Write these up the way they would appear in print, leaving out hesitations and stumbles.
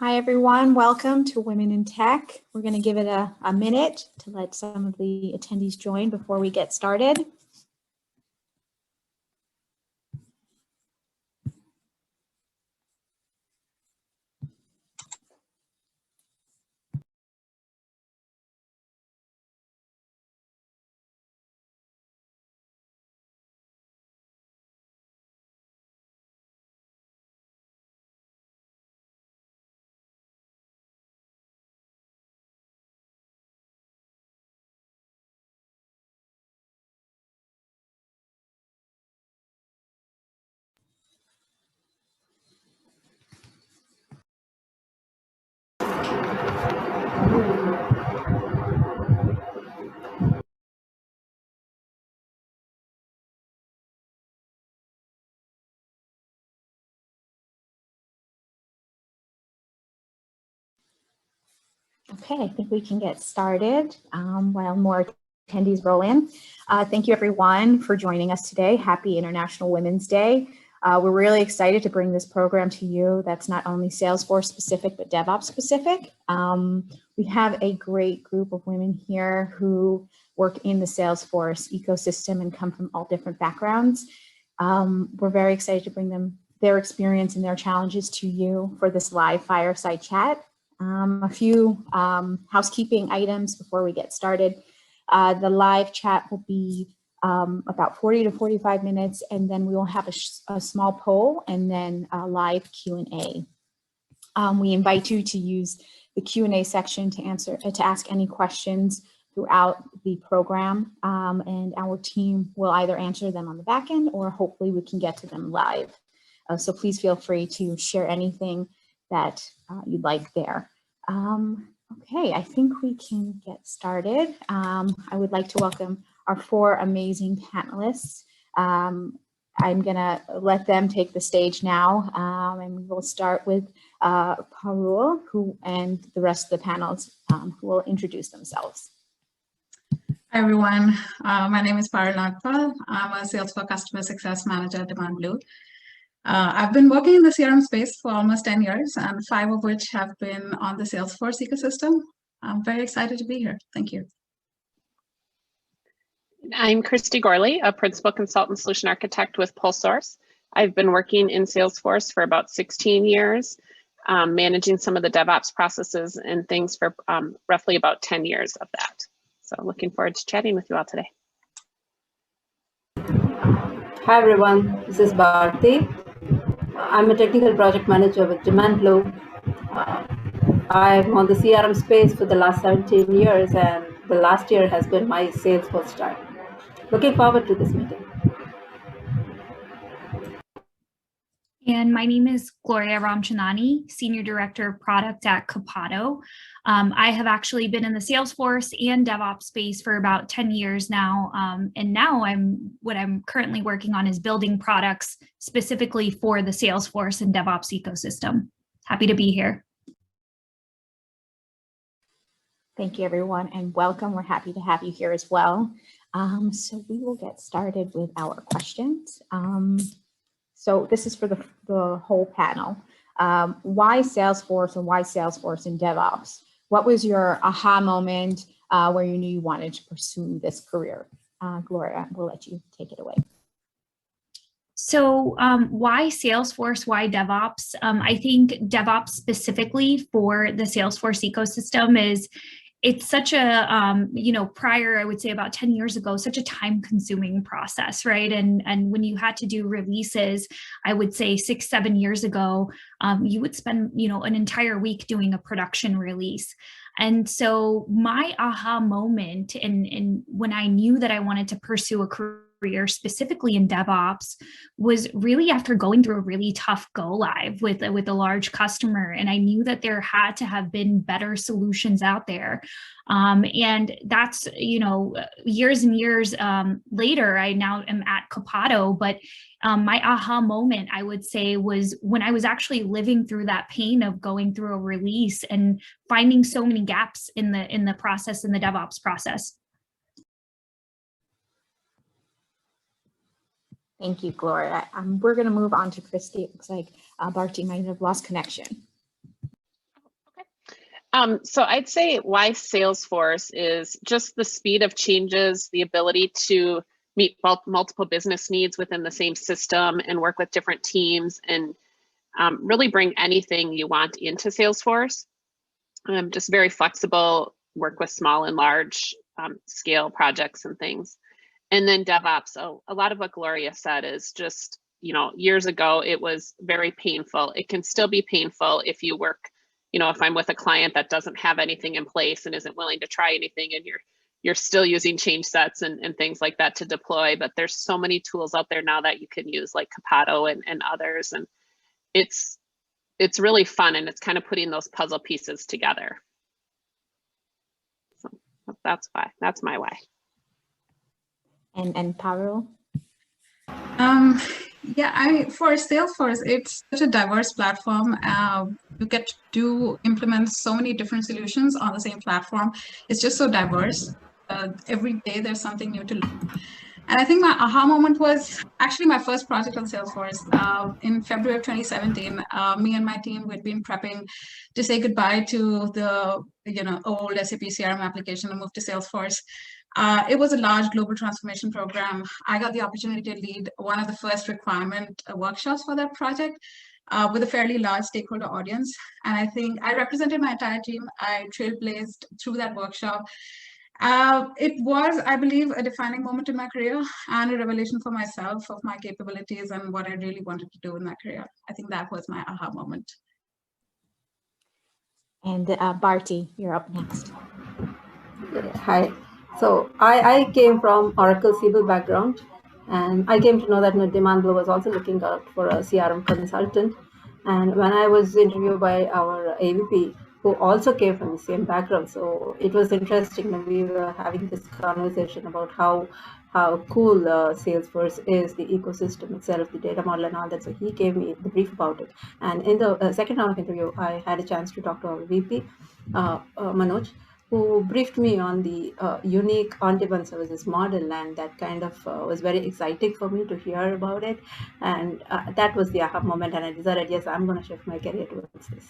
Hi, everyone. Welcome to Women in Tech. We're going to give it a minute to let some of the attendees join before we get started. Okay, I think we can get started while more attendees roll in. Thank you, everyone, for joining us today. Happy International Women's Day. We're really excited to bring this program to you that's not only Salesforce specific, but DevOps specific. We have a great group of women here who work in the Salesforce ecosystem and come from all different backgrounds. We're very excited to bring them their experience and their challenges to you for this live fireside chat. A few housekeeping items before we get started. The live chat will be about 40 to 45 minutes, and then we will have a small poll and then a live Q&A. We invite you to use the Q&A section to ask any questions throughout the program, and our team will either answer them on the back end or hopefully we can get to them live. So please feel free to share anything that you'd like there. Okay, I think we can get started. I would like to welcome our four amazing panelists. I'm gonna let them take the stage now, and we'll start with Parul, and the rest of the panels who will introduce themselves. Hi everyone, my name is Parul Nagpal. I'm a Salesforce Customer Success Manager at Valuabe. I've been working in the CRM space for almost 10 years, and 5 of which have been on the Salesforce ecosystem. I'm very excited to be here. Thank you. I'm Christy Gorley, a Principal Consultant Solution Architect with PulseSource. I've been working in Salesforce for about 16 years, managing some of the DevOps processes and things for roughly about 10 years of that. So looking forward to chatting with you all today. Hi everyone, this is Bharti. I'm a technical project manager with Demandflow. I'm on the CRM space for the last 17 years, and the last year has been my Salesforce time. Looking forward to this meeting. And my name is Gloria Ramchandani, Senior Director of Product at Capado. I have actually been in the Salesforce and DevOps space for about 10 years now. And now what I'm currently working on is building products specifically for the Salesforce and DevOps ecosystem. Happy to be here. Thank you, everyone, and welcome. We're happy to have you here as well. So we will get started with our questions. So this is for the whole panel. Why Salesforce, and why Salesforce and DevOps? What was your aha moment where you knew you wanted to pursue this career? Gloria, we'll let you take it away. So why Salesforce, why DevOps? I think DevOps specifically for the Salesforce ecosystem it's such a, prior, I would say about 10 years ago, such a time consuming process, right? And when you had to do releases, I would say 6-7 years ago, you would spend, an entire week doing a production release. And so my aha moment, and when I knew that I wanted to pursue a career specifically in DevOps, was really after going through a really tough go live with a large customer. And I knew that there had to have been better solutions out there. And that's, years and years later, I now am at Capado, but my aha moment, I would say, was when I was actually living through that pain of going through a release and finding so many gaps in the process, in the DevOps process. Thank you, Gloria. We're going to move on to Christy. It looks like Bharti might have lost connection. So I'd say why Salesforce is just the speed of changes, the ability to meet multiple business needs within the same system and work with different teams and really bring anything you want into Salesforce. Just very flexible, work with small and large scale projects and things. And then DevOps, so a lot of what Gloria said is just, years ago, it was very painful. It can still be painful if you work, if I'm with a client that doesn't have anything in place and isn't willing to try anything, and you're still using change sets and things like that to deploy. But there's so many tools out there now that you can use, like Capado and others. And it's really fun, and it's kind of putting those puzzle pieces together. So that's why. That's my why. And Paro? Yeah, for Salesforce, it's such a diverse platform. You get to implement so many different solutions on the same platform. It's just so diverse. Every day there's something new to learn. And I think my aha moment was actually my first project on Salesforce. In February of 2017, me and my team, we'd been prepping to say goodbye to the old SAP CRM application and move to Salesforce. It was a large global transformation program. I got the opportunity to lead one of the first requirement workshops for that project with a fairly large stakeholder audience. And I think I represented my entire team. I trailblazed through that workshop. It was, I believe, a defining moment in my career and a revelation for myself of my capabilities and what I really wanted to do in my career. I think that was my aha moment. And Bharti, you're up next. Hi. So I came from Oracle Siebel background, and I came to know that Demandblue was also looking out for a CRM consultant. And when I was interviewed by our AVP, who also came from the same background, so it was interesting when we were having this conversation about how cool Salesforce is, the ecosystem itself, the data model and all that. So he gave me the brief about it. And in the second round of interview, I had a chance to talk to our VP, Manoj, who briefed me on the unique on-demand services model, and that kind of was very exciting for me to hear about it. And that was the aha moment, and I decided, yes, I'm going to shift my career towards this.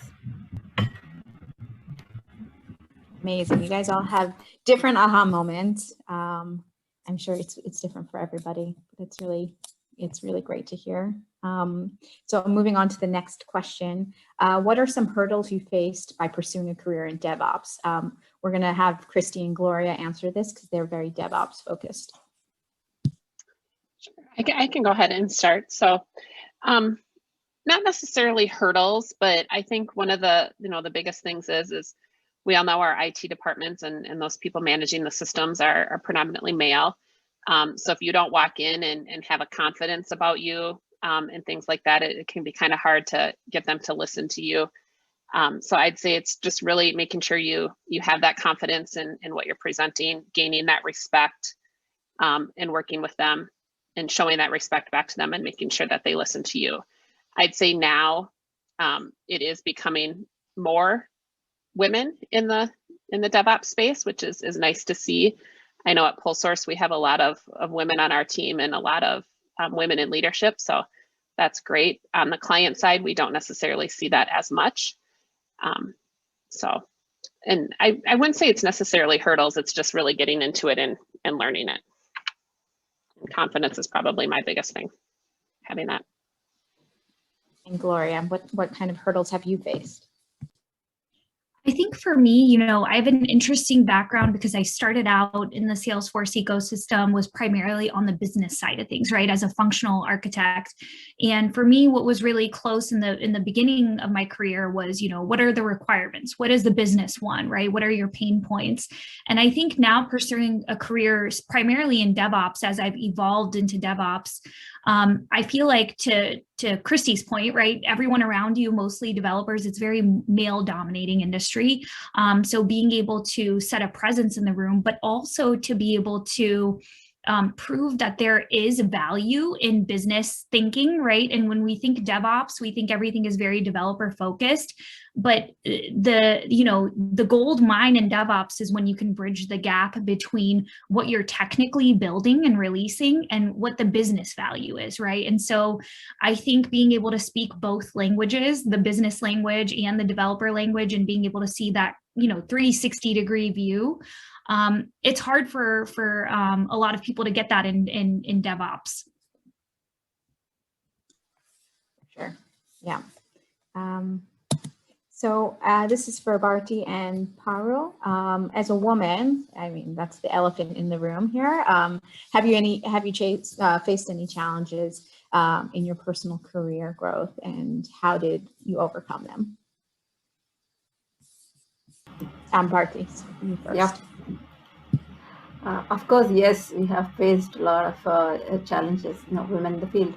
Amazing. You guys all have different aha moments. I'm sure it's different for everybody, but it's really great to hear. So moving on to the next question. What are some hurdles you faced by pursuing a career in DevOps? We're going to have Christy and Gloria answer this because they're very DevOps focused. Sure. I can go ahead and start. So not necessarily hurdles, but I think one of the biggest things is we all know our IT departments and those people managing the systems are predominantly male. So if you don't walk in and have a confidence about you and things like that, it can be kind of hard to get them to listen to you. So I'd say it's just really making sure you have that confidence in what you're presenting, gaining that respect, and working with them and showing that respect back to them and making sure that they listen to you. I'd say now it is becoming more women in the DevOps space, which is nice to see. I know at PulseSource we have a lot of women on our team and a lot of women in leadership, so that's great. On the client side, we don't necessarily see that as much. And I wouldn't say it's necessarily hurdles, it's just really getting into it and learning it. And confidence is probably my biggest thing, having that. And Gloria, what kind of hurdles have you faced? I think for me, I have an interesting background because I started out in the Salesforce ecosystem, was primarily on the business side of things, right, as a functional architect. And for me, what was really close in the beginning of my career was, what are the requirements? What is the business one, right? What are your pain points? And I think now pursuing a career primarily in DevOps, as I've evolved into DevOps, I feel like to Christy's point, right, everyone around you, mostly developers, it's very male dominating industry. So being able to set a presence in the room, but also to be able to prove that there is value in business thinking, right? And when we think DevOps, we think everything is very developer focused, but the gold mine in DevOps is when you can bridge the gap between what you're technically building and releasing and what the business value is, right? And so I think being able to speak both languages, the business language and the developer language, and being able to see that 360-degree view. It's hard for a lot of people to get that in DevOps. Sure. Yeah. So this is for Bharti and Parul. As a woman, I mean, that's the elephant in the room here. Have you faced any challenges in your personal career growth, and how did you overcome them? Bharti, you first. Yeah. Of course, yes, we have faced a lot of challenges, women in the field.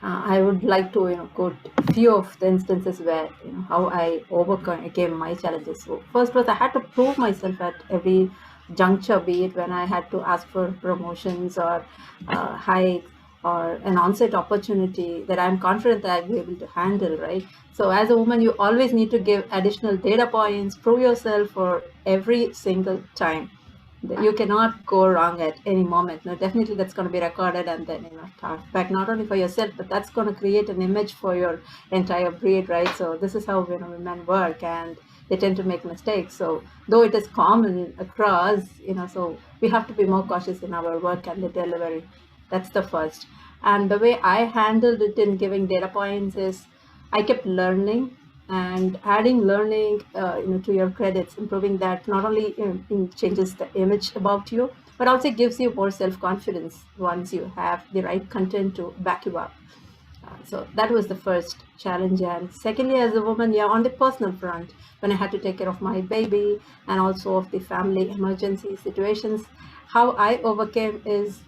I would like to, quote a few of the instances where, how I overcame my challenges. So first was I had to prove myself at every juncture, be it when I had to ask for promotions or hikes or an on-site opportunity that I'm confident that I'll be able to handle, right? So as a woman, you always need to give additional data points, prove yourself for every single time. You cannot go wrong at any moment. No, definitely that's going to be recorded and then back not only for yourself, but that's going to create an image for your entire breed, right? So this is how women work, and they tend to make mistakes. So though it is common across, so we have to be more cautious in our work and the delivery. That's the first. And the way I handled it in giving data points is I kept learning and adding learning to your credits, improving that not only changes the image about you, but also gives you more self-confidence once you have the right content to back you up. So that was the first challenge. And secondly, as a woman, on the personal front, when I had to take care of my baby and also of the family emergency situations, how I overcame is,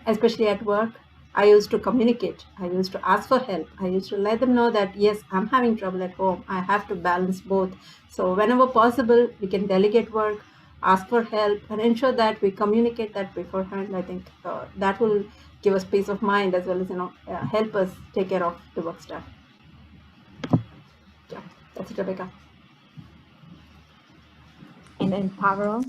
especially at work, I used to communicate. I used to ask for help. I used to let them know that, yes, I'm having trouble at home. I have to balance both. So whenever possible, we can delegate work, ask for help, and ensure that we communicate that beforehand. I think that will give us peace of mind, as well as, help us take care of the work stuff. Yeah, that's it, Rebecca. And then Parul?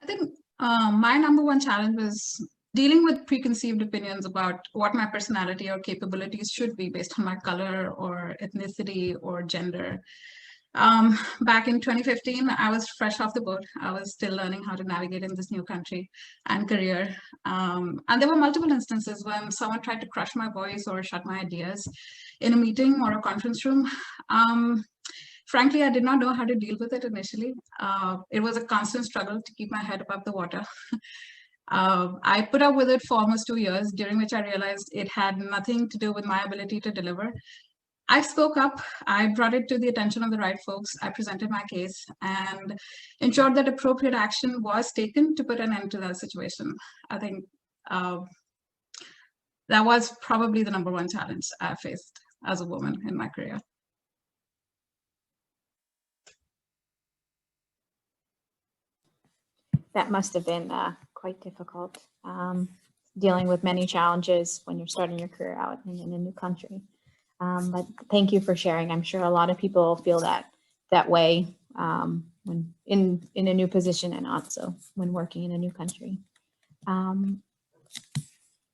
I think my number one challenge was dealing with preconceived opinions about what my personality or capabilities should be based on my color or ethnicity or gender. Back in 2015, I was fresh off the boat. I was still learning how to navigate in this new country and career. And there were multiple instances when someone tried to crush my voice or shut my ideas in a meeting or a conference room. Frankly, I did not know how to deal with it initially. It was a constant struggle to keep my head above the water. I put up with it for almost 2 years, during which I realized it had nothing to do with my ability to deliver. I spoke up, I brought it to the attention of the right folks, I presented my case, and ensured that appropriate action was taken to put an end to that situation. I think that was probably the number one challenge I faced as a woman in my career. That must have been quite difficult, dealing with many challenges when you're starting your career out in a new country. But thank you for sharing. I'm sure a lot of people feel that way when in a new position and also when working in a new country.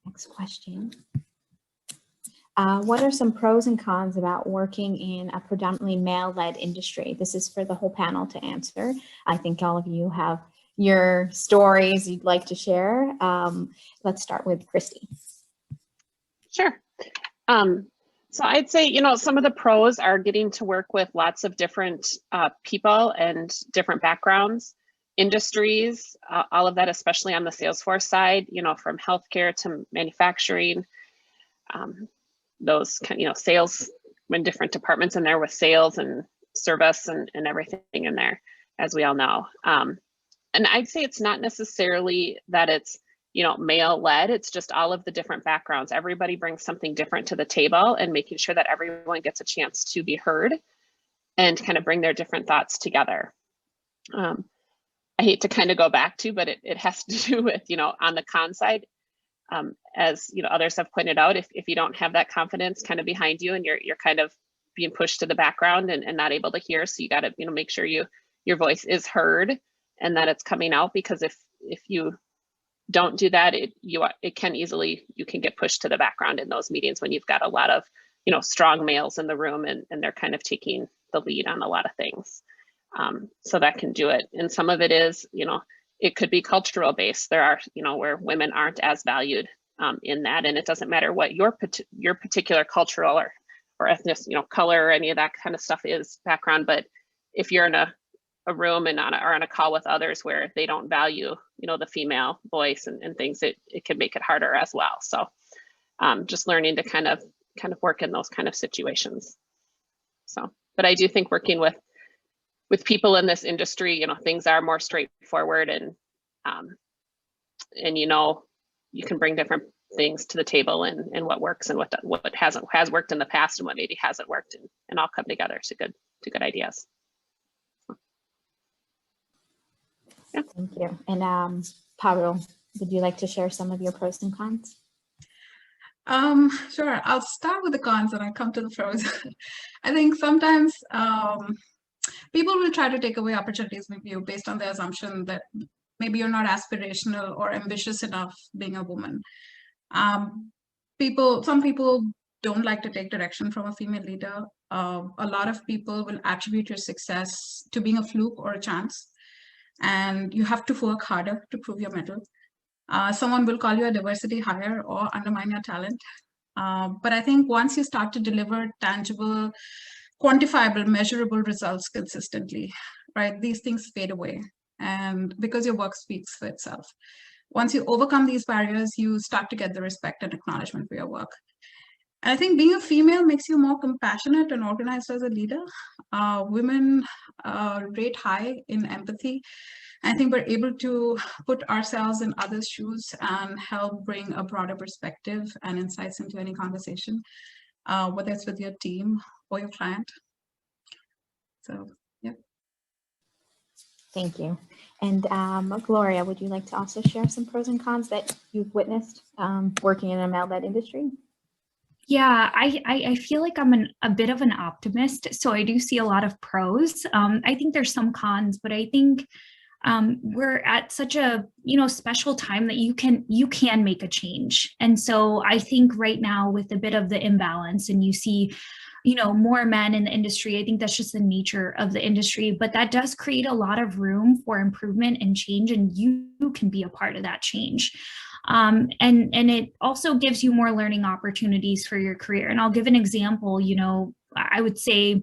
Next question. What are some pros and cons about working in a predominantly male-led industry? This is for the whole panel to answer. I think all of you have your stories you'd like to share. Let's start with Christy. Sure. So I'd say, some of the pros are getting to work with lots of different people and different backgrounds, industries, all of that, especially on the Salesforce side, from healthcare to manufacturing, those kind, sales in different departments in there with sales and service and everything in there, as we all know. And I'd say it's not necessarily that it's, male led, it's just all of the different backgrounds. Everybody brings something different to the table, and making sure that everyone gets a chance to be heard and kind of bring their different thoughts together. I hate to kind of go back to, but it has to do with, on the con side, as others have pointed out, if you don't have that confidence kind of behind you and you're kind of being pushed to the background and not able to hear, so you got to make sure your voice is heard and that it's coming out, because if you don't do that, it can easily, you can get pushed to the background in those meetings when you've got a lot of strong males in the room and they're kind of taking the lead on a lot of things. So that can do it. And some of it is, it could be cultural based. There are, where women aren't as valued in that, and it doesn't matter what your particular cultural or ethnic, color or any of that kind of stuff is background. But if you're in a room and on a call with others where they don't value, the female voice and things, it can make it harder as well. So just learning to kind of work in those kind of situations. So, but I do think working with people in this industry, things are more straightforward, and you can bring different things to the table and what works and what has worked in the past and what maybe hasn't worked, and all come together to good ideas. Yeah. Thank you. And Pablo, would you like to share some of your pros and cons? Sure. I'll start with the cons and I'll come to the pros. I think sometimes people will try to take away opportunities with you based on the assumption that maybe you're not aspirational or ambitious enough being a woman. Some people don't like to take direction from a female leader. A lot of people will attribute your success to being a fluke or a chance, and you have to work harder to prove your mettle. Someone will call you a diversity hire or undermine your talent. But I think once you start to deliver tangible, quantifiable, measurable results consistently, right, these things fade away. And because your work speaks for itself. Once you overcome these barriers, you start to get the respect and acknowledgement for your work. And I think being a female makes you more compassionate and organized as a leader. Women rate high in empathy. I think we're able to put ourselves in others' shoes and help bring a broader perspective and insights into any conversation, whether it's with your team or your client. So, yeah. Thank you. And Gloria, would you like to also share some pros and cons that you've witnessed working in a male-led industry? Yeah, I feel like I'm a bit of an optimist, so I do see a lot of pros. I think there's some cons, but I think we're at such a special time that you can make a change. And so I think right now with a bit of the imbalance, and you see more men in the industry, I think that's just the nature of the industry, but that does create a lot of room for improvement and change, and you can be a part of that change. And it also gives you more learning opportunities for your career. And I'll give an example. I would say,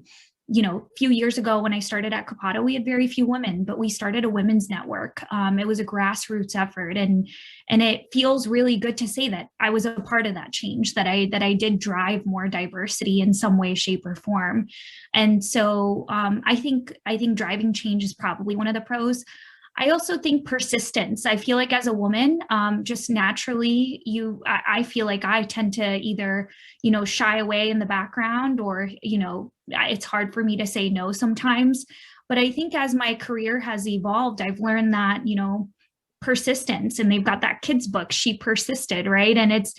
a few years ago when I started at Capado, we had very few women, but we started a women's network. It was a grassroots effort, and it feels really good to say that I was a part of that change, that I did drive more diversity in some way, shape, or form. And so I think driving change is probably one of the pros. I also think persistence. I feel like as a woman, just naturally, I feel like I tend to either, shy away in the background, or, it's hard for me to say no sometimes. But I think as my career has evolved, I've learned that, persistence, and they've got that kids book, She Persisted, right? And it's,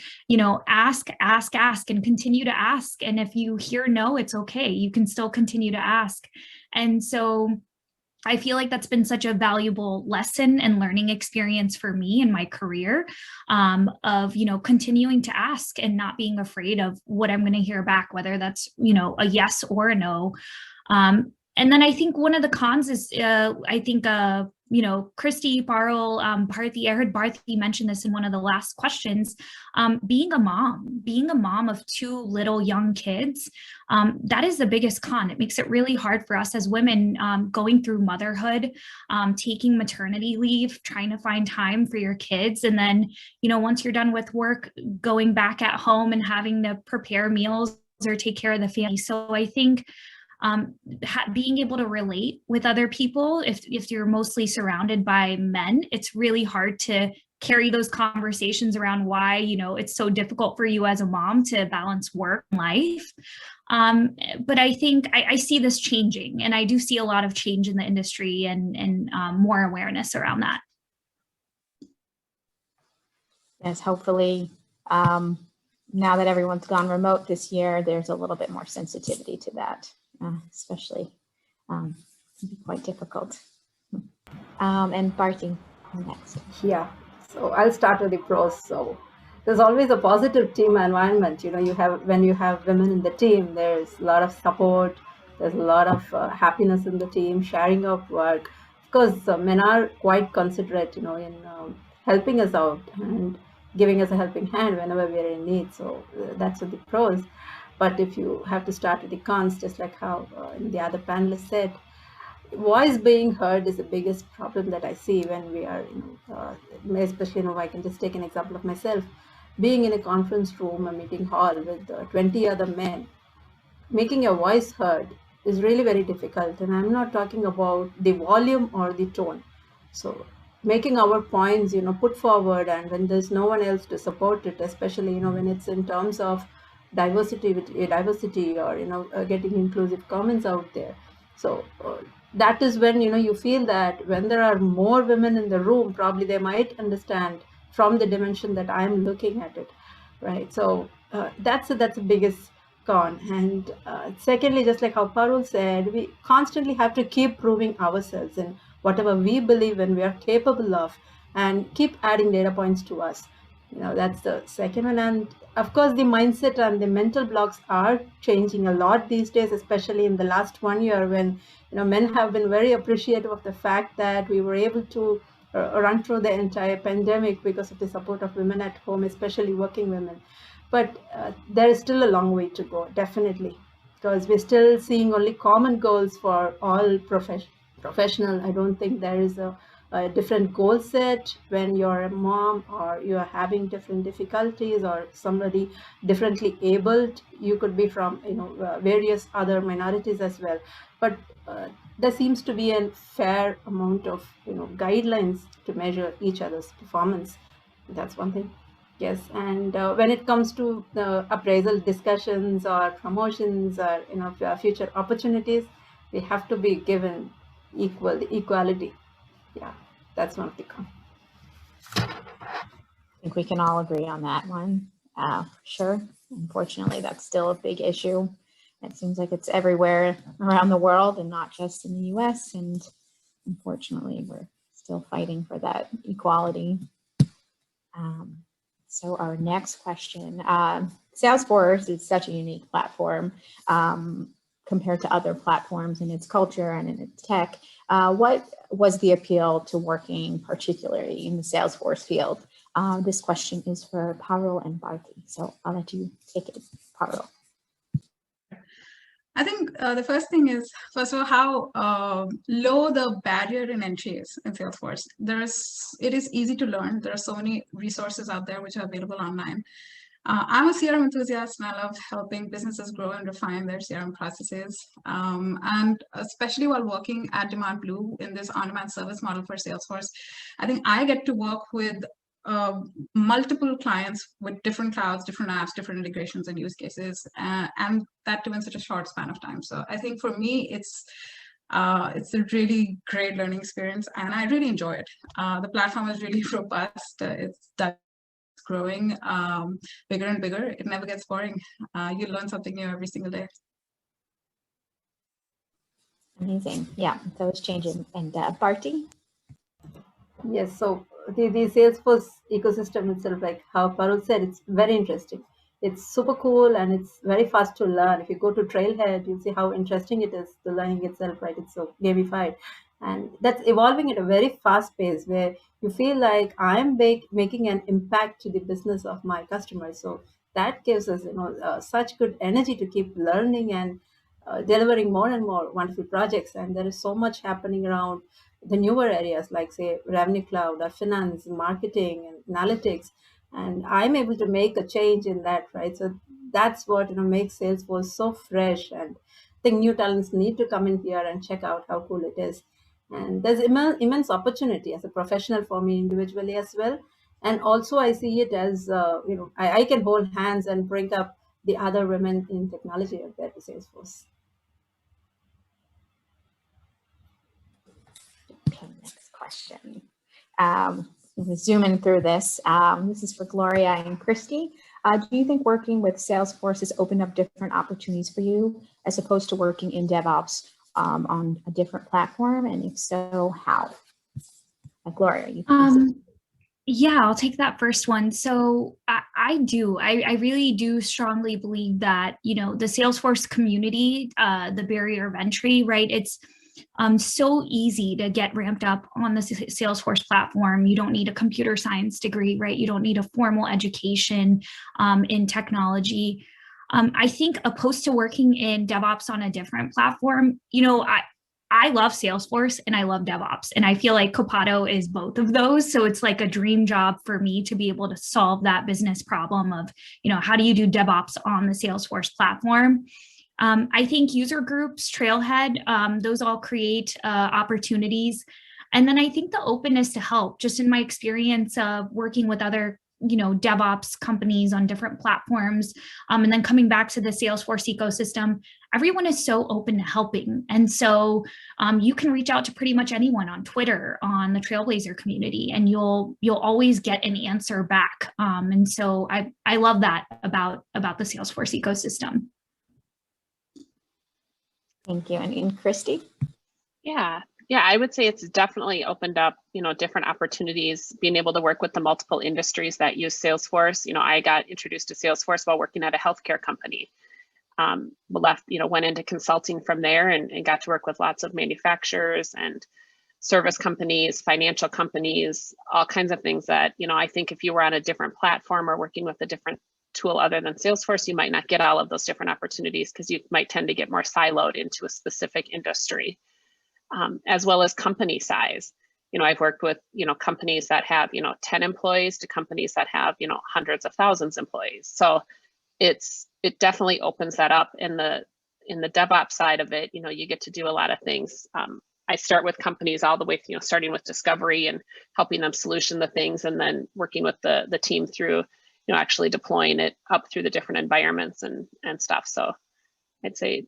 ask, and continue to ask. And if you hear no, it's okay. You can still continue to ask. And so I feel like that's been such a valuable lesson and learning experience for me in my career, of, continuing to ask and not being afraid of what I'm going to hear back, whether that's, a yes or a no. And then I think one of the cons is, Christy, Parul, Bharti, I heard Bharti mention this in one of the last questions, being a mom of two little young kids, that is the biggest con. It makes it really hard for us as women going through motherhood, taking maternity leave, trying to find time for your kids. And then, once you're done with work, going back at home and having to prepare meals or take care of the family. So I think being able to relate with other people, if you're mostly surrounded by men, it's really hard to carry those conversations around why, it's so difficult for you as a mom to balance work and life. But I think I see this changing, and I do see a lot of change in the industry and more awareness around that. Yes, hopefully, now that everyone's gone remote this year, there's a little bit more sensitivity to that. Especially can be quite difficult. And Bharti, next. Yeah, so I'll start with the pros. So there's always a positive team environment. When you have women in the team, there's a lot of support, There's a lot of happiness in the team, sharing of work. Of course, men are quite considerate, in helping us out and giving us a helping hand whenever we are in need. So that's the pros. But if you have to start with the cons, just like how the other panelists said, voice being heard is the biggest problem that I see when we are, especially, I can just take an example of myself, being in a conference room, a meeting hall with 20 other men, making your voice heard is really very difficult. And I'm not talking about the volume or the tone. So making our points, put forward, and when there's no one else to support it, especially, when it's in terms of diversity or, getting inclusive comments out there. So that is when, you feel that when there are more women in the room, probably they might understand from the dimension that I'm looking at it, right? So that's the biggest con. And secondly, just like how Parul said, we constantly have to keep proving ourselves in whatever we believe and we are capable of, and keep adding data points to us. That's the second one. And of course, the mindset and the mental blocks are changing a lot these days, especially in the last 1 year, when men have been very appreciative of the fact that we were able to run through the entire pandemic because of the support of women at home, especially working women. But there is still a long way to go, definitely, because we're still seeing only common goals for all professional. I don't think there is a different goal set when you're a mom or you're having different difficulties, or somebody differently abled. You could be from various other minorities as well, but there seems to be a fair amount of guidelines to measure each other's performance. That's one thing. Yes, and when it comes to the appraisal discussions or promotions or future opportunities, we have to be given equality. Yeah, that's one of the cons. I think we can all agree on that one. Sure. Unfortunately, that's still a big issue. It seems like it's everywhere around the world and not just in the US. And unfortunately, we're still fighting for that equality. So our next question, Salesforce is such a unique platform compared to other platforms in its culture and in its tech. What was the appeal to working particularly in the Salesforce field? This question is for Parul and Bharti. So I'll let you take it, Parul. I think the first thing is, first of all, how low the barrier in entry is in Salesforce. It is easy to learn. There are so many resources out there which are available online. I'm a CRM enthusiast, and I love helping businesses grow and refine their CRM processes. And especially while working at DemandBlue in this on-demand service model for Salesforce, I think I get to work with multiple clients with different clouds, different apps, different integrations and use cases, and that too in such a short span of time. So I think for me, it's a really great learning experience, and I really enjoy it. The platform is really robust. It's growing bigger and bigger. It never gets boring. You learn something new every single day. Amazing. Yeah, that was changing. And Bharti? Yes, so the Salesforce ecosystem itself, like how Parul said, it's very interesting. It's super cool and it's very fast to learn. If you go to Trailhead, you'll see how interesting it is, the learning itself, right? It's so gamified. And that's evolving at a very fast pace where you feel like I'm making an impact to the business of my customers. So that gives us, such good energy to keep learning and delivering more and more wonderful projects. And there is so much happening around the newer areas like, say, Revenue Cloud or finance, marketing, and analytics. And I'm able to make a change in that, right? So that's what makes Salesforce so fresh. And I think new talents need to come in here and check out how cool it is. And there's immense opportunity as a professional for me individually as well. And also I see it as, I can hold hands and bring up the other women in technology out there to Salesforce. Okay, next question. Zooming through this. This is for Gloria and Christy. Do you think working with Salesforce has opened up different opportunities for you as opposed to working in DevOps on a different platform? And if so, how? Gloria, you Yeah, I'll take that first one. So I really do strongly believe that, the Salesforce community, the barrier of entry, right? It's so easy to get ramped up on the Salesforce platform. You don't need a computer science degree, right? You don't need a formal education in technology. I think opposed to working in DevOps on a different platform, I love Salesforce and I love DevOps. And I feel like Copado is both of those. So it's like a dream job for me to be able to solve that business problem of, how do you do DevOps on the Salesforce platform? I think user groups, Trailhead, those all create opportunities. And then I think the openness to help, just in my experience of working with other DevOps companies on different platforms, and then coming back to the Salesforce ecosystem, everyone is so open to helping. And so you can reach out to pretty much anyone on Twitter, on the Trailblazer community, and you'll always get an answer back. And so I love that about the Salesforce ecosystem. Thank you. And Christy? Yeah, I would say it's definitely opened up, different opportunities, being able to work with the multiple industries that use Salesforce. I got introduced to Salesforce while working at a healthcare company. Went into consulting from there and got to work with lots of manufacturers and service companies, financial companies, all kinds of things that, I think if you were on a different platform or working with a different tool other than Salesforce, you might not get all of those different opportunities because you might tend to get more siloed into a specific industry. As well as company size. I've worked with, companies that have, 10 employees to companies that have, hundreds of thousands of employees. So it definitely opens that up in the DevOps side of it. You get to do a lot of things. I start with companies all the way, starting with discovery and helping them solution the things, and then working with the team through, actually deploying it up through the different environments and stuff. So I'd say,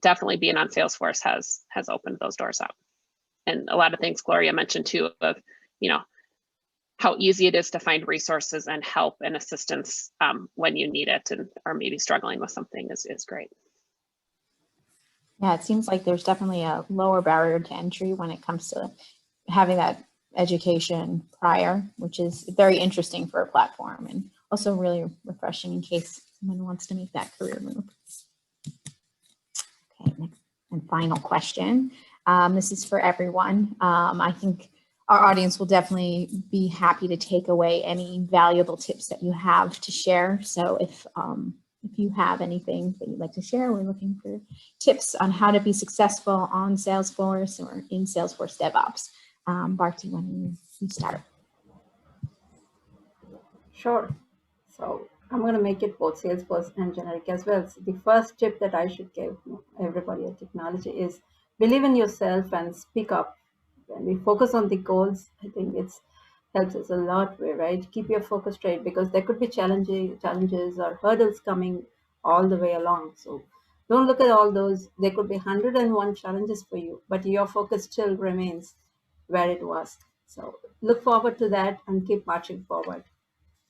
definitely being on Salesforce has opened those doors up. And a lot of things Gloria mentioned too, of, how easy it is to find resources and help and assistance when you need it, and or maybe struggling with something is great. Yeah, it seems like there's definitely a lower barrier to entry when it comes to having that education prior, which is very interesting for a platform and also really refreshing in case someone wants to make that career move. Okay, next and final question. This is for everyone. I think our audience will definitely be happy to take away any valuable tips that you have to share. So if you have anything that you'd like to share, we're looking for tips on how to be successful on Salesforce or in Salesforce DevOps. Bharti, why don't you start? Sure. So I'm going to make it both Salesforce and generic as well. So the first tip that I should give everybody at technology is believe in yourself and speak up. When we focus on the goals, I think it's helps us a lot, right? Keep your focus straight, because there could be challenges or hurdles coming all the way along. So don't look at all those. There could be 101 challenges for you, but your focus still remains where it was. So look forward to that and keep marching forward.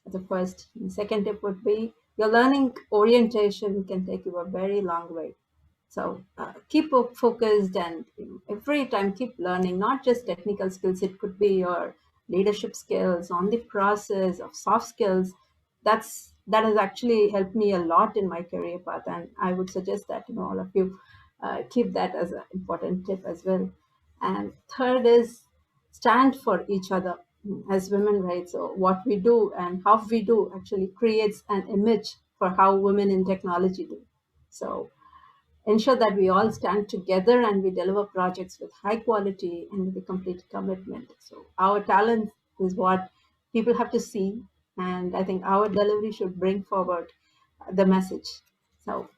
The first. The second tip would be your learning orientation can take you a very long way. So keep focused, and every time keep learning, not just technical skills. It could be your leadership skills, on the process of soft skills. That has actually helped me a lot in my career path, and I would suggest that all of you keep that as an important tip as well. And third is stand for each other as women, right? So what we do and how we do actually creates an image for how women in technology do. So ensure that we all stand together and we deliver projects with high quality and with a complete commitment. So our talent is what people have to see, and I think our delivery should bring forward the message. So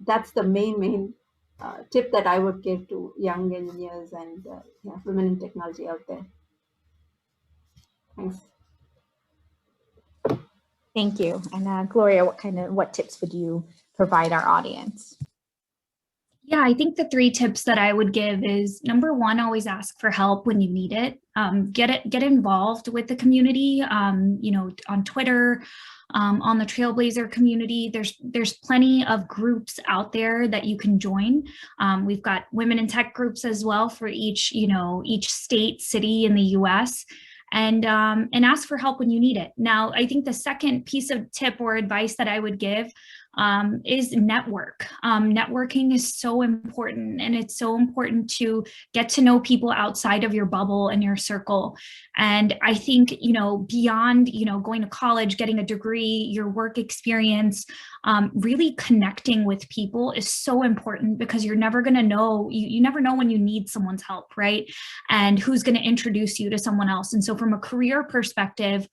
that's the main tip that I would give to young engineers and women in technology out there. Thanks. Thank you. And Gloria, what tips would you provide our audience? Yeah, I think the 3 tips that I would give is, number 1, always ask for help when you need it. Get involved with the community, on Twitter, on the Trailblazer community. There's plenty of groups out there that you can join. We've got women in tech groups as well for each state, city in the US. and ask for help when you need it. Now, I think the second piece of tip or advice that I would give is network. Networking is so important, and it's so important to get to know people outside of your bubble and your circle. And I think, beyond, going to college, getting a degree, your work experience, really connecting with people is so important, because you're never going to know, you never know when you need someone's help, right? And who's going to introduce you to someone else. And so from a career perspective,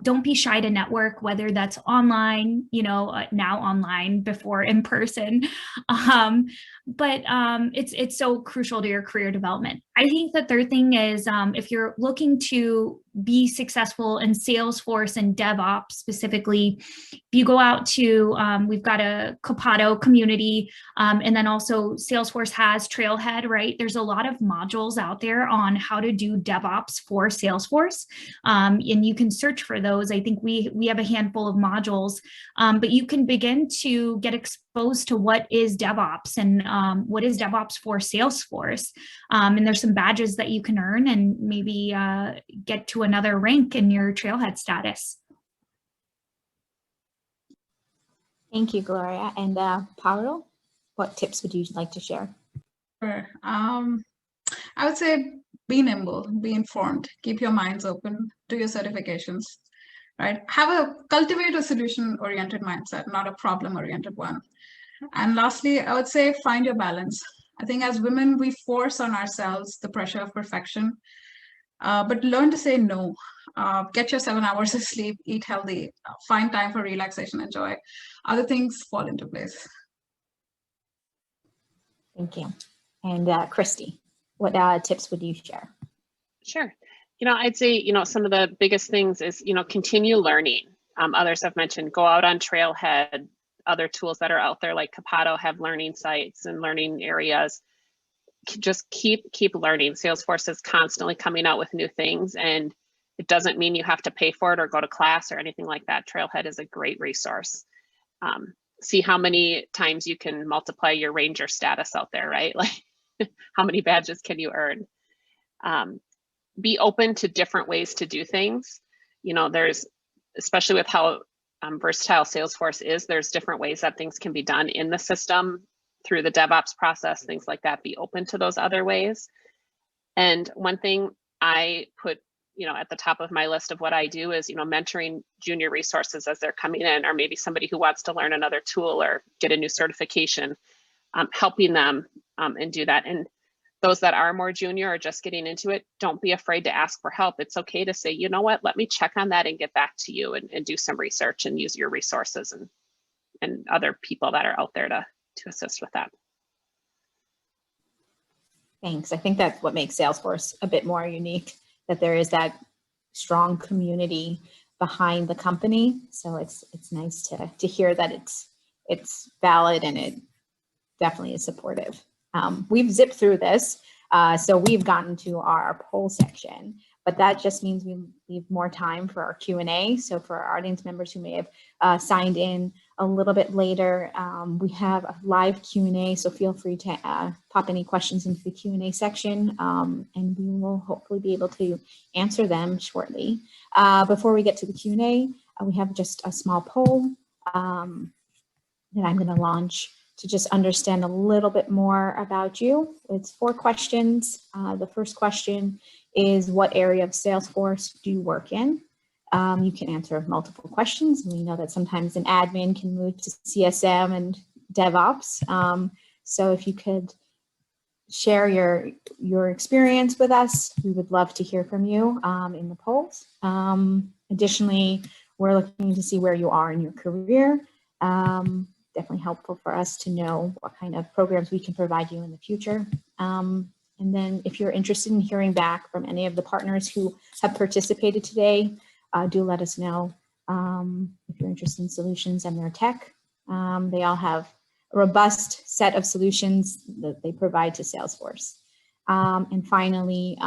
don't be shy to network, whether that's online, now online, before in person. But it's so crucial to your career development. I think the third thing is, if you're looking to be successful in Salesforce and DevOps specifically, if you go out to, we've got a Copado community, and then also Salesforce has Trailhead, right? There's a lot of modules out there on how to do DevOps for Salesforce, and you can search for those. I think we have a handful of modules, but you can begin to get exposed to what is DevOps and what is DevOps for Salesforce. And there's some badges that you can earn and maybe get to another rank in your Trailhead status. Thank you, Gloria. And Paulo, what tips would you like to share? Sure. I would say be nimble, be informed, keep your minds open, do your certifications, right? Cultivate a solution-oriented mindset, not a problem-oriented one. And lastly, I would say find your balance. I think as women, we force on ourselves the pressure of perfection, but learn to say no. Get your 7 hours of sleep, eat healthy, find time for relaxation and joy. Other things fall into place. Thank you. And Christy, what tips would you share? Sure. I'd say, some of the biggest things is, continue learning. Others have mentioned, go out on Trailhead, other tools that are out there like Copado have learning sites and learning areas. Just keep learning. Salesforce is constantly coming out with new things, and it doesn't mean you have to pay for it or go to class or anything like that. Trailhead is a great resource. See how many times you can multiply your Ranger status out there, right? Like how many badges can you earn? Be open to different ways to do things. There's, especially with how versatile Salesforce is, there's different ways that things can be done in the system through the DevOps process, things like that. Be open to those other ways. And one thing I put, at the top of my list of what I do is, mentoring junior resources as they're coming in, or maybe somebody who wants to learn another tool or get a new certification, helping them and do that. And those that are more junior or just getting into it, don't be afraid to ask for help. It's okay to say, you know what, let me check on that and get back to you, and do some research and use your resources and other people that are out there to assist with that. Thanks. I think that's what makes Salesforce a bit more unique, that there is that strong community behind the company. So it's nice to hear that it's valid, and it definitely is supportive. We've zipped through this, so we've gotten to our poll section, but that just means we leave more time for our Q&A. So for our audience members who may have signed in a little bit later, we have a live Q&A, so feel free to pop any questions into the Q&A section, and we will hopefully be able to answer them shortly. Before we get to the Q&A, we have just a small poll that I'm going to launch to just understand a little bit more about you. It's 4 questions. The first question is, what area of Salesforce do you work in? You can answer multiple questions. We know that sometimes an admin can move to CSM and DevOps. So if you could share your experience with us, we would love to hear from you in the polls. Additionally, we're looking to see where you are in your career. Definitely helpful for us to know what kind of programs we can provide you in the future. And then if you're interested in hearing back from any of the partners who have participated today, do let us know. If you're interested in solutions and their tech, they all have a robust set of solutions that they provide to Salesforce. And finally,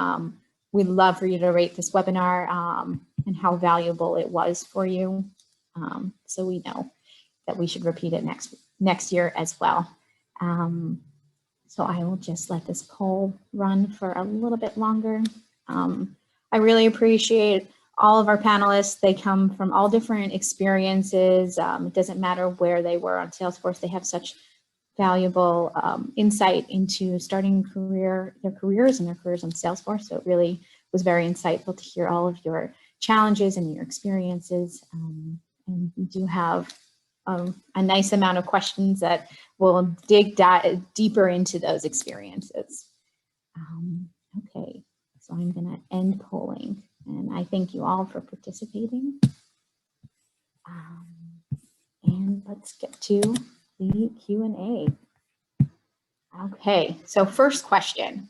we'd love for you to rate this webinar and how valuable it was for you, so we know that we should repeat it next year as well. So I will just let this poll run for a little bit longer. I really appreciate all of our panelists. They come from all different experiences. It doesn't matter where they were on Salesforce. They have such valuable insight into starting their careers on Salesforce. So it really was very insightful to hear all of your challenges and your experiences. And we do have a nice amount of questions that will dig deeper into those experiences. Okay, so I'm going to end polling, and I thank you all for participating. And let's get to the Q&A. Okay, so first question.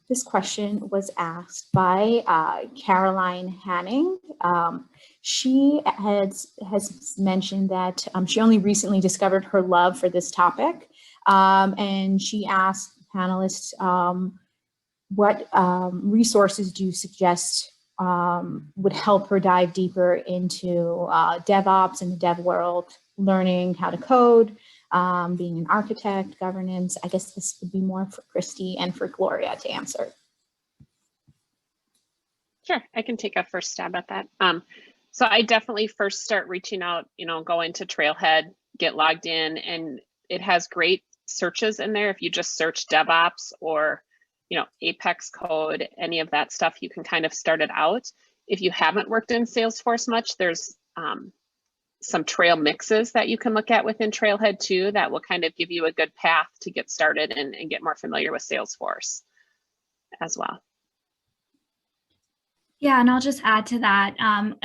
This question was asked by Caroline Hanning. She has mentioned that she only recently discovered her love for this topic, and she asked panelists what resources do you suggest would help her dive deeper into DevOps and the dev world, learning how to code, being an architect, governance. I guess this would be more for Christy and for Gloria to answer. Sure, I can take a first stab at that. So I definitely first start reaching out, go into Trailhead, get logged in, and it has great searches in there. If you just search DevOps or, Apex code, any of that stuff, you can kind of start it out. If you haven't worked in Salesforce much, there's some trail mixes that you can look at within Trailhead too, that will kind of give you a good path to get started and get more familiar with Salesforce as well. Yeah, and I'll just add to that.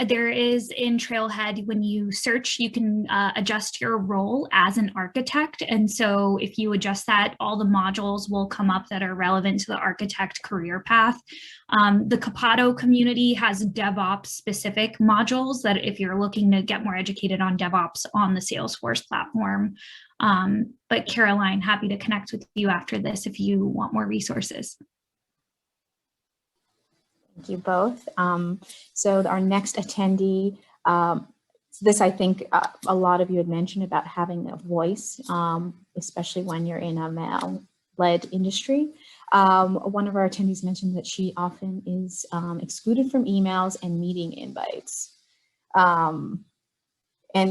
There is in Trailhead, when you search, you can adjust your role as an architect. And so if you adjust that, all the modules will come up that are relevant to the architect career path. The Capado community has DevOps specific modules that if you're looking to get more educated on DevOps on the Salesforce platform. But Caroline, happy to connect with you after this if you want more resources. Thank you both. So our next attendee, this I think a lot of you had mentioned about having a voice, especially when you're in a male-led industry. One of our attendees mentioned that she often is excluded from emails and meeting invites. And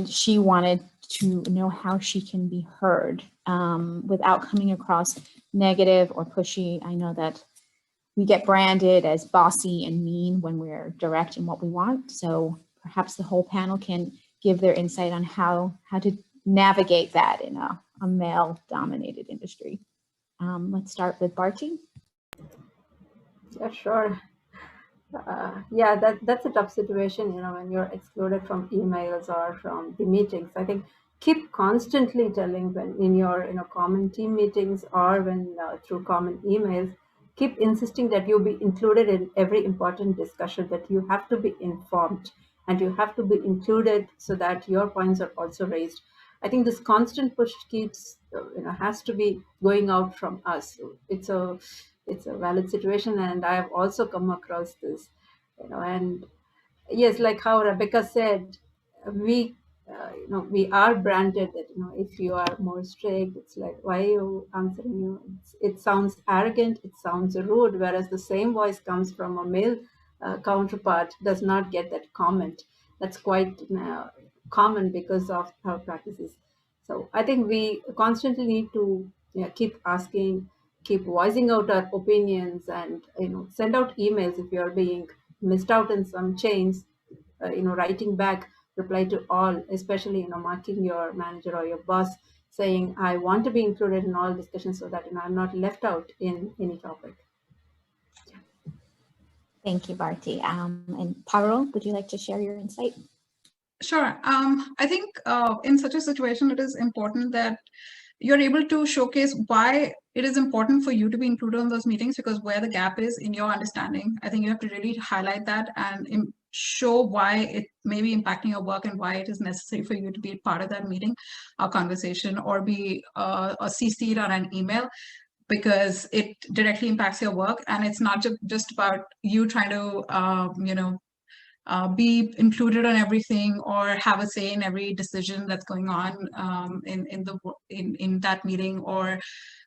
she wanted to know how she can be heard without coming across negative or pushy. I know that we get branded as bossy and mean when we're direct in what we want. So perhaps the whole panel can give their insight on how to navigate that in a male-dominated industry. Let's start with Bharti. Yeah, sure. Yeah, that's a tough situation, when you're excluded from emails or from the meetings. I think keep constantly telling when in your common team meetings or when through common emails, keep insisting that you be included in every important discussion, that you have to be informed and you have to be included so that your points are also raised. I think this constant push keeps, has to be going out from us. It's a valid situation, and I have also come across this, and yes, like how Rebecca said, we are branded that, if you are more strict, it's like, why are you answering you? It sounds arrogant, it sounds rude, whereas the same voice comes from a male counterpart, does not get that comment. That's quite common because of our practices. So I think we constantly need to keep asking, keep voicing out our opinions, and send out emails if you are being missed out in some chains, writing back, reply to all, especially marking your manager or your boss, saying I want to be included in all discussions so that I'm not left out in any topic. Yeah. Thank you, Bharti. And Parul, would you like to share your insight? Sure. I think in such a situation, it is important that you're able to showcase why it is important for you to be included in those meetings, because where the gap is in your understanding, I think you have to really highlight that and show why it may be impacting your work and why it is necessary for you to be part of that meeting or conversation, or be CC'd on an email, because it directly impacts your work. And it's not just about you trying to, be included on everything or have a say in every decision that's going on in that meeting or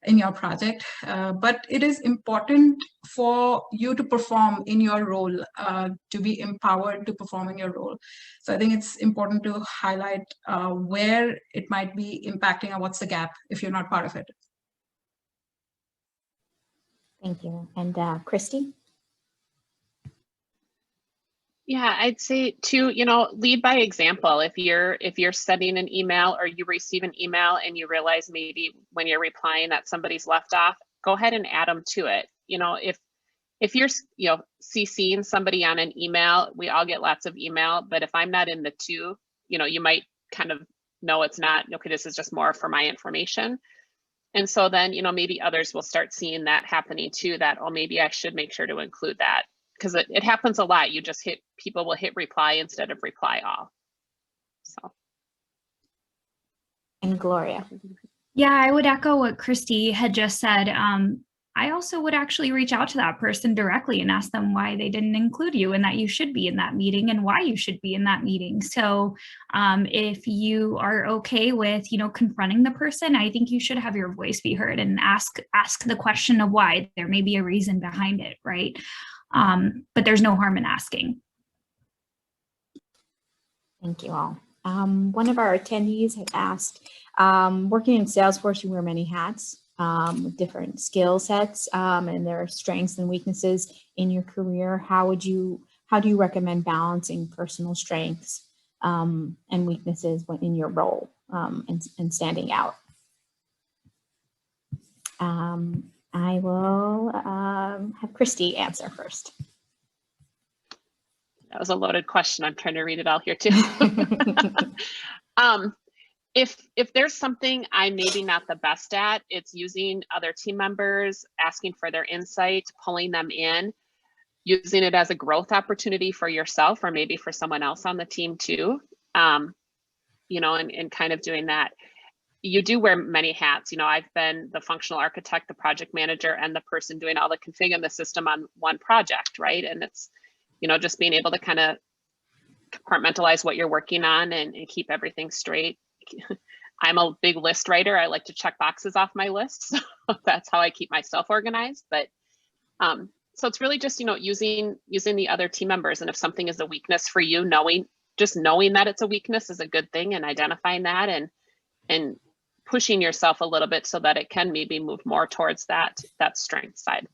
in your project. But it is important for you to perform in your role, to be empowered to perform in your role. So I think it's important to highlight where it might be impacting or what's the gap if you're not part of it. Thank you. And Christy? Yeah, I'd say too, lead by example. If you're sending an email or you receive an email and you realize maybe when you're replying that somebody's left off, go ahead and add them to it. If you're CCing somebody on an email, we all get lots of email, but if I'm not in the two, you might kind of know it's not, okay, this is just more for my information. And so then, maybe others will start seeing that happening too, that, oh, maybe I should make sure to include that. Because it happens a lot. People will hit reply instead of reply all. So. And Gloria. Yeah, I would echo what Christy had just said. I also would actually reach out to that person directly and ask them why they didn't include you and that you should be in that meeting and why you should be in that meeting. So if you are okay with, confronting the person, I think you should have your voice be heard and ask the question of why. There may be a reason behind it, right? But there's no harm in asking. Thank you all. One of our attendees had asked, working in Salesforce, you wear many hats with different skill sets and their strengths and weaknesses in your career. How do you recommend balancing personal strengths and weaknesses in your role and standing out? I will have Christy answer first. That was a loaded question. I'm trying to read it all here too. If there's something I'm maybe not the best at, it's using other team members, asking for their insight, pulling them in, using it as a growth opportunity for yourself or maybe for someone else on the team too, and kind of doing that. You do wear many hats. I've been the functional architect, the project manager, and the person doing all the config in the system on one project, right? And it's, just being able to kind of compartmentalize what you're working on and keep everything straight. I'm a big list writer. I like to check boxes off my list. So that's how I keep myself organized. But so it's really just, using the other team members. And if something is a weakness for you, knowing that it's a weakness is a good thing, and identifying that and pushing yourself a little bit so that it can maybe move more towards that strength side.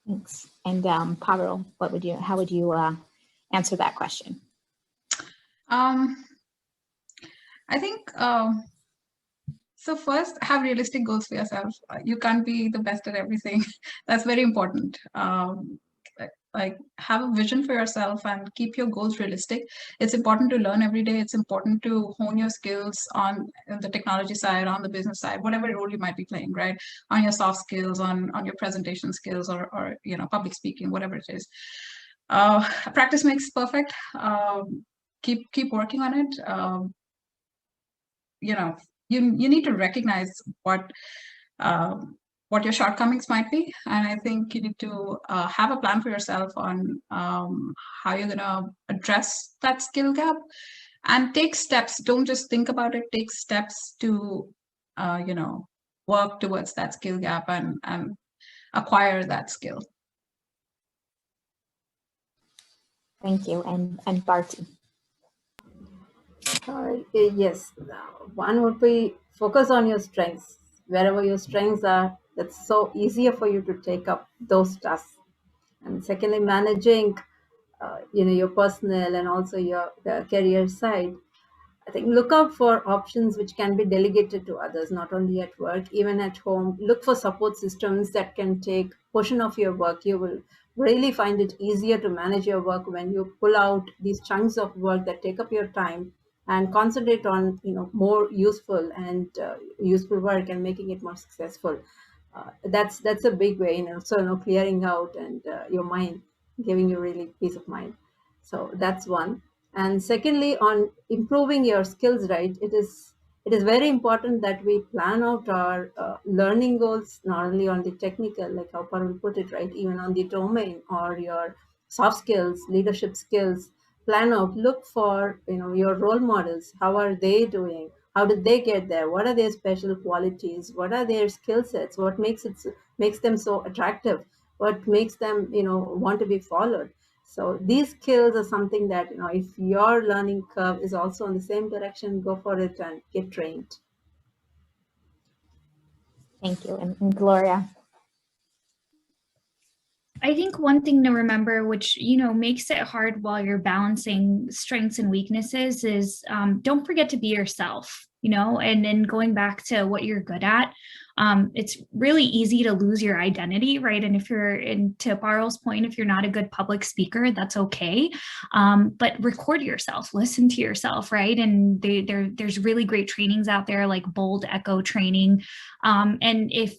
Thanks. And Pavel, how would you answer that question? I think, so first, have realistic goals for yourself. You can't be the best at everything. That's very important. Like have a vision for yourself and keep your goals realistic. It's important to learn every day. It's important to hone your skills on the technology side, on the business side, whatever role you might be playing, right? On your soft skills, on your presentation skills, or public speaking, whatever it is. Practice makes perfect. Keep working on it. You need to recognize what your shortcomings might be. And I think you need to have a plan for yourself on how you're going to address that skill gap and take steps. Don't just think about it. Take steps to, work towards that skill gap and acquire that skill. Thank you. And Bharti. Yes, one would be focus on your strengths. Wherever your strengths are, that's so easier for you to take up those tasks. And secondly, managing, your personal and also the career side. I think look out for options which can be delegated to others, not only at work, even at home. Look for support systems that can take portion of your work. You will really find it easier to manage your work when you pull out these chunks of work that take up your time and concentrate on more useful work and making it more successful. That's a big way, so clearing out and your mind, giving you really peace of mind. So that's one. And secondly, on improving your skills, right? It is very important that we plan out our learning goals, not only on the technical, like how Parul put it, right? Even on the domain or your soft skills, leadership skills. Plan out, look for your role models. How are they doing? How did they get there? What are their special qualities? What are their skill sets? What makes them so attractive? What makes them want to be followed? So these skills are something that if your learning curve is also in the same direction, go for it and get trained. Thank you. And Gloria? I think one thing to remember, which, makes it hard while you're balancing strengths and weaknesses, is don't forget to be yourself, and then going back to what you're good at. It's really easy to lose your identity, right? And if you're, to Parul's point, if you're not a good public speaker, that's okay. But record yourself, listen to yourself, right? And there's really great trainings out there like Bold Echo training. And if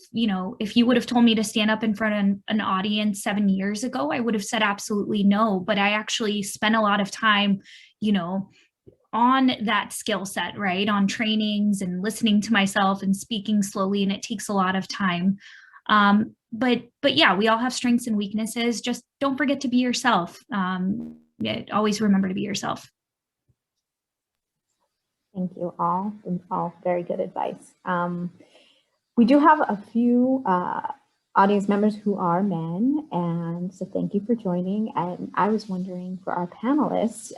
you would have told me to stand up in front of an audience 7 years ago, I would have said absolutely no. But I actually spent a lot of time, on that skill set, right? On trainings and listening to myself and speaking slowly, and it takes a lot of time. But yeah, we all have strengths and weaknesses. Just don't forget to be yourself. Always remember to be yourself. Thank you all. All very good advice. We do have a few audience members who are men, and so thank you for joining. And I was wondering, for our panelists,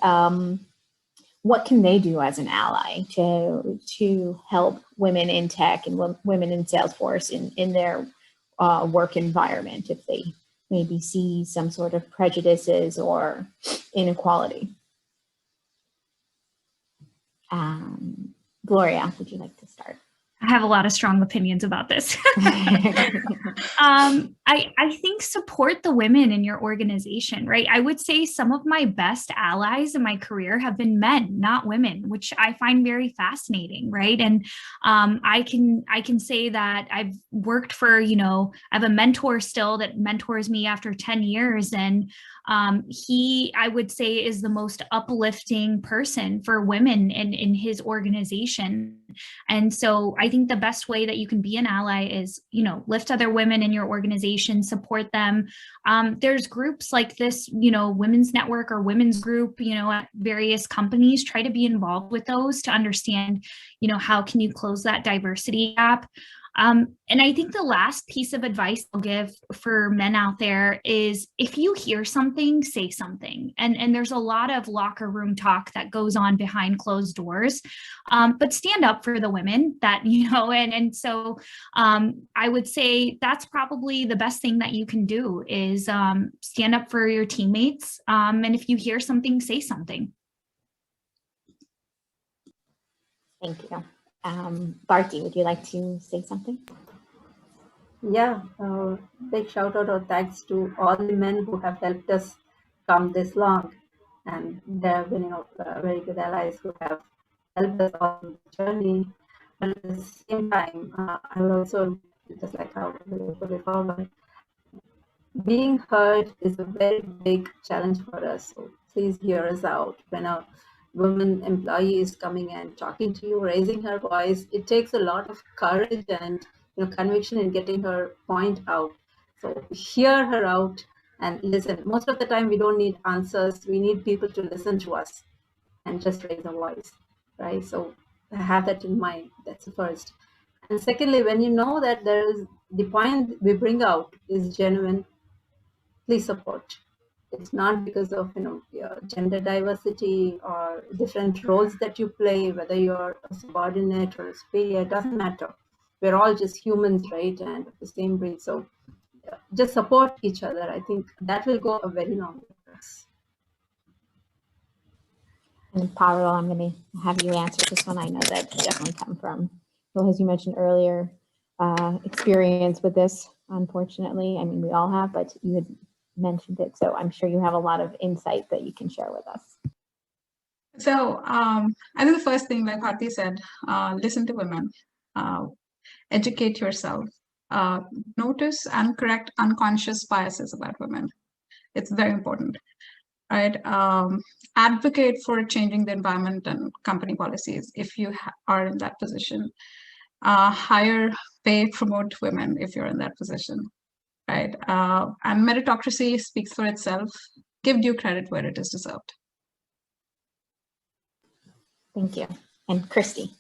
what can they do as an ally to help women in tech and women in Salesforce in their work environment if they maybe see some sort of prejudices or inequality? Gloria, would you like to start? I have a lot of strong opinions about this. I think support the women in your organization, right? I would say some of my best allies in my career have been men, not women, which I find very fascinating, right? And I can say that I've worked for, I have a mentor still that mentors me after 10 years. And he, I would say, is the most uplifting person for women in his organization. And so I think the best way that you can be an ally is, lift other women in your organization, support them. There's groups like this, Women's Network or Women's Group, at various companies. Try to be involved with those to understand, how can you close that diversity gap. And I think the last piece of advice I'll give for men out there is, if you hear something, say something. And there's a lot of locker room talk that goes on behind closed doors, but stand up for the women that, and so I would say that's probably the best thing that you can do is stand up for your teammates. And if you hear something, say something. Thank you. Bharti, would you like to say something? Yeah, big shout out or thanks to all the men who have helped us come this long, and there have been very good allies who have helped us on the journey. But at the same time, I would also, just like how we put it forward, being heard is a very big challenge for us. So please hear us out. When a woman employee is coming and talking to you, raising her voice, it takes a lot of courage and conviction in getting her point out. So hear her out and listen. Most of the time we don't need answers. We need people to listen to us and just raise a voice, right? So have that in mind. That's the first. And secondly, when you know that there is the point we bring out is genuine, please support. It's not because of gender diversity or different roles that you play, whether you're a subordinate or a superior, it doesn't matter. We're all just humans, right? And the same breed. So just support each other. I think that will go a very long way for us. And Parul, I'm going to have you answer this one. I know that you definitely come from, well, as you mentioned earlier, experience with this, unfortunately. I mean, we all have, but you had mentioned it. So I'm sure you have a lot of insight that you can share with us. So I think the first thing, like Bharti said, listen to women, educate yourself, notice and correct unconscious biases about women. It's very important, right? Advocate for changing the environment and company policies if you are in that position. Hire, pay, promote women if you're in that position, right? And meritocracy speaks for itself. give due credit where it is deserved. Thank you. And Christy.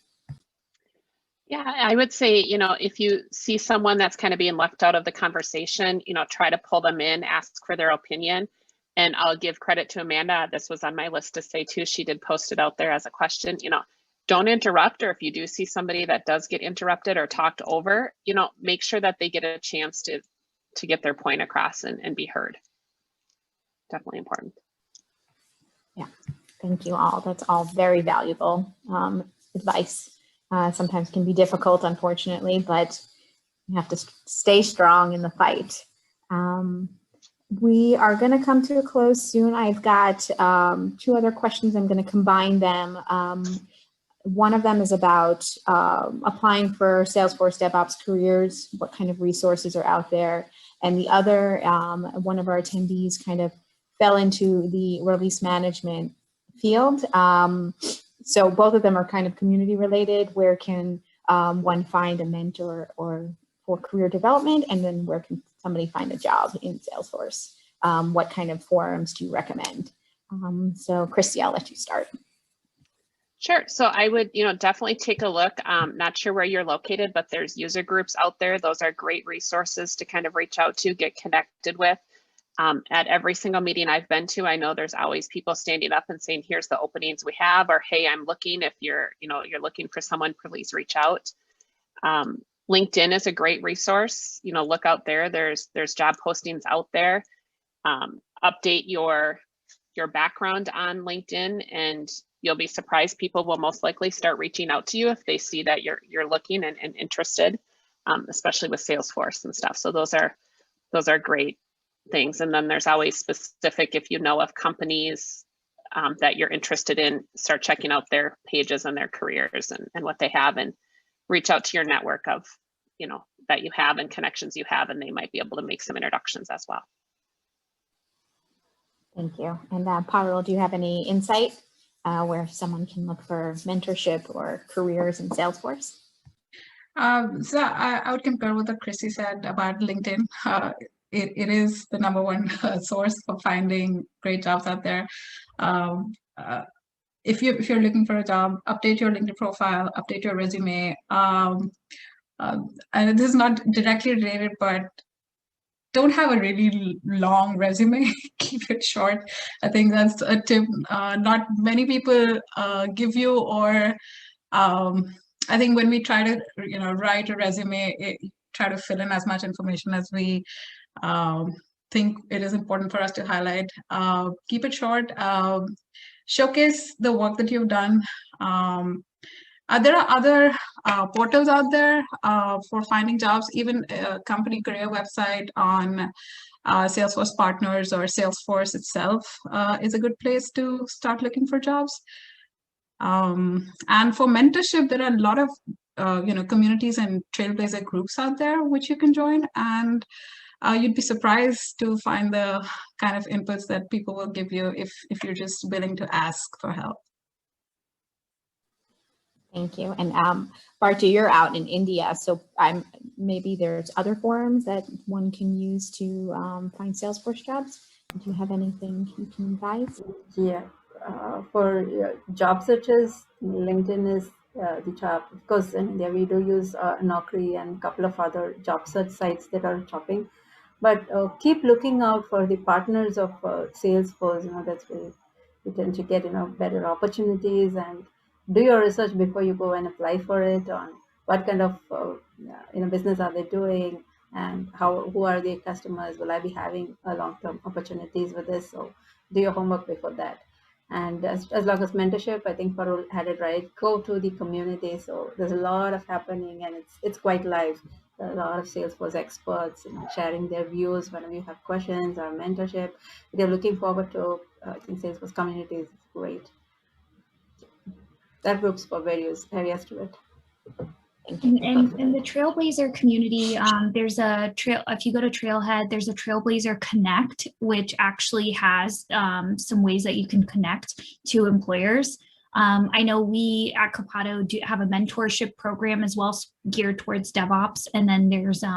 Yeah, I would say, if you see someone that's kind of being left out of the conversation, try to pull them in, ask for their opinion. And I'll give credit to Amanda. This was on my list to say too. She did post it out there as a question. Don't interrupt, or if you do see somebody that does get interrupted or talked over, make sure that they get a chance to get their point across and be heard. Definitely important. Yeah, thank you all. That's all very valuable advice. Sometimes can be difficult, unfortunately, but you have to stay strong in the fight. We are going to come to a close soon. I've got 2 other questions. I'm going to combine them. One of them is about applying for Salesforce DevOps careers, what kind of resources are out there. And the other, one of our attendees kind of fell into the release management field. So both of them are kind of community related. Where can one find a mentor or for career development? And then where can somebody find a job in Salesforce? What kind of forums do you recommend? So Christy, I'll let you start. Sure. So I would, definitely take a look. Not sure where you're located, but there's user groups out there. Those are great resources to kind of reach out to, get connected with. At every single meeting I've been to, I know there's always people standing up and saying, here's the openings we have, or hey, I'm looking. If you're looking for someone, please reach out. LinkedIn is a great resource. Look out there. There's job postings out there. Update your background on LinkedIn, and you'll be surprised. People will most likely start reaching out to you if they see that you're looking and interested, especially with Salesforce and stuff. So those are great things. And then there's always specific, if you know of companies that you're interested in, start checking out their pages and their careers and what they have, and reach out to your network of, that you have and connections you have, and they might be able to make some introductions as well. Thank you. And Parul, do you have any insight where someone can look for mentorship or careers in Salesforce? So I would concur with what Christy said about LinkedIn. It is the #1 source for finding great jobs out there. If you're looking for a job, update your LinkedIn profile, update your resume. And this is not directly related, but don't have a really long resume. Keep it short. I think that's a tip not many people give you, or I think when we try to write a resume, try to fill in as much information as we think it is important for us to highlight. Keep it short. Showcase the work that you've done. There are other portals out there for finding jobs. Even a company career website on Salesforce Partners or Salesforce itself is a good place to start looking for jobs. And for mentorship, there are a lot of communities and trailblazer groups out there which you can join, and you'd be surprised to find the kind of inputs that people will give you if you're just willing to ask for help. Thank you. And Bharti, you're out in India, so maybe there's other forums that one can use to find Salesforce jobs. Do you have anything you can advise? Yeah, for job searches, LinkedIn is the top. Of course, in India we do use Naukri and a couple of other job search sites that are chopping. But keep looking out for the partners of Salesforce. That's where you tend to get better opportunities, and do your research before you go and apply for it on what kind of business are they doing, and who are their customers. Will I be having long-term opportunities with this? So do your homework before that. And as long as mentorship, I think Parul had it right. Go to the community. So there's a lot of happening, and it's quite live. A lot of Salesforce experts sharing their views whenever you have questions or mentorship. They're looking forward to. I think Salesforce community is great. There are groups for various areas to it. And in the Trailblazer community, there's a trail. If you go to Trailhead, there's a Trailblazer Connect, which actually has some ways that you can connect to employers. I know we at Capado do have a mentorship program as well geared towards DevOps. And then there's a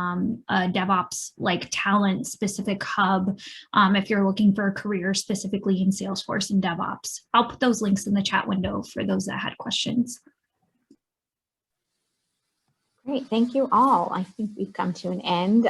DevOps like talent specific hub if you're looking for a career specifically in Salesforce and DevOps. I'll put those links in the chat window for those that had questions. Great, thank you all. I think we've come to an end.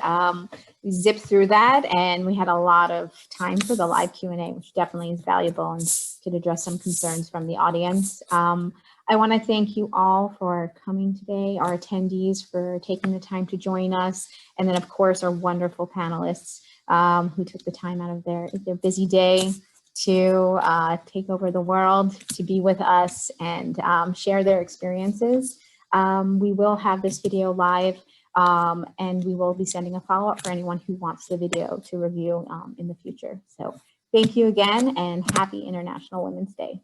We zipped through that and we had a lot of time for the live Q&A, which definitely is valuable and could address some concerns from the audience. I want to thank you all for coming today, our attendees for taking the time to join us, and then of course our wonderful panelists who took the time out of their busy day to take over the world, to be with us and share their experiences. We will have this video live and we will be sending a follow-up for anyone who wants the video to review in the future. So thank you again and happy International Women's Day.